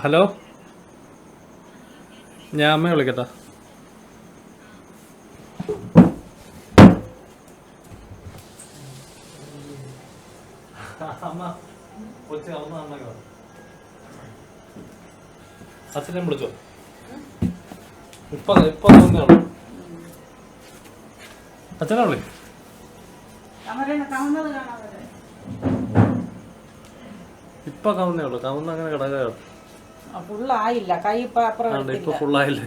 Hello, ഞാൻ അമ്മയെ വിളിക്കട്ടാ. അമ്മ കൊച്ചു കളന്ന് അച്ഛനെ വിളിച്ചോ? ഇപ്പൊ കവുന്നേളൂ. അച്ഛനെ വിളി. ഇപ്പൊ കവുന്നേ ഉള്ളു. കവുന്ന അങ്ങനെ കിടക്കുക. ഫുള്ളായില്ല. കൈ ഇപ്പൊ ഫുള്ളായില്ലേ?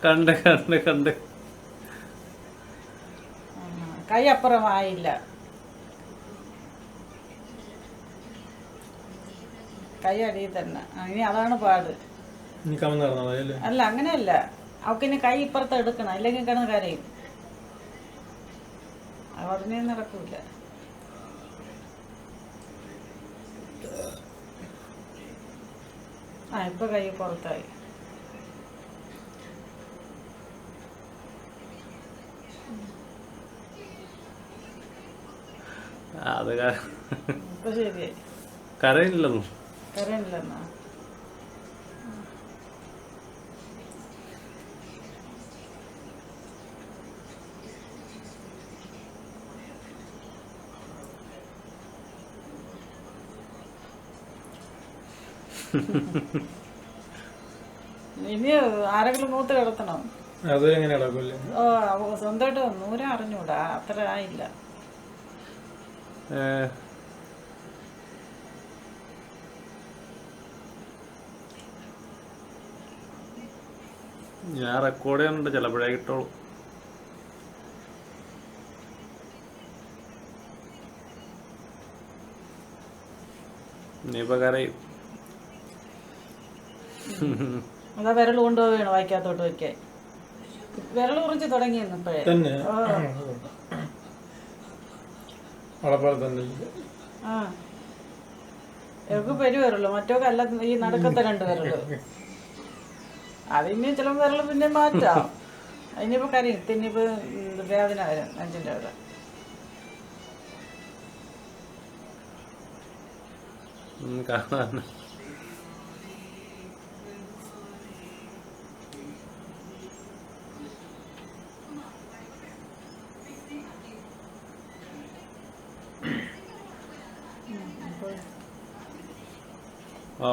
കണ്ട് കണ്ട് കണ്ട് കൈ അപ്പുറമായില്ല. കൈ അടിയിൽ തന്നെ. ഇനി അതാണ് പാട്. അല്ല, അങ്ങനെയല്ല. അവക്കിനി കൈ ഇപ്പുറത്ത് എടുക്കണം, അല്ലെങ്കിൽ കിടന്ന് കരയും. ഉടനെ നടക്കൂല. ഇപ്പൊ കൈ പുറത്തായി. അത് ഇപ്പൊ ശരിയായി. കരയില്ലെന്നു. കരയില്ലെന്നാ? ഇനി ആരെങ്കിലും മൂത്ത് കിടത്തണം. സ്വന്തമായിട്ട് നൂരം അറിഞ്ഞൂടാ. അത്ര ആയില്ല. ഞാൻ റെക്കോർഡ് ചെയ്യുന്നുണ്ട്, ചിലപ്പോഴേ കിട്ടുള്ളൂ. ഇനിയിപ്പോ കരയും. അതാ വിരൽ കൊണ്ടുപോവുകയാണ് വായിക്കാത്തോട്ട് വെക്കാൻ. വിരൽ കുറിച്ച് തുടങ്ങിയെന്ന് ഇപ്പോഴേ. എവർക്ക് പെരുവരല്ലോ, മറ്റൊക്കെ അല്ല. ഈ നടുക്കത്തെ 2 വിരല്. അതിന് ചില വിരൽ പിന്നെ മാറ്റാം. അതിനിപ്പോ കരയും. ഇനിയിപ്പോ വേദന വരും, നെഞ്ചിന്റെ അവിടെ. കാണാൻ ഓ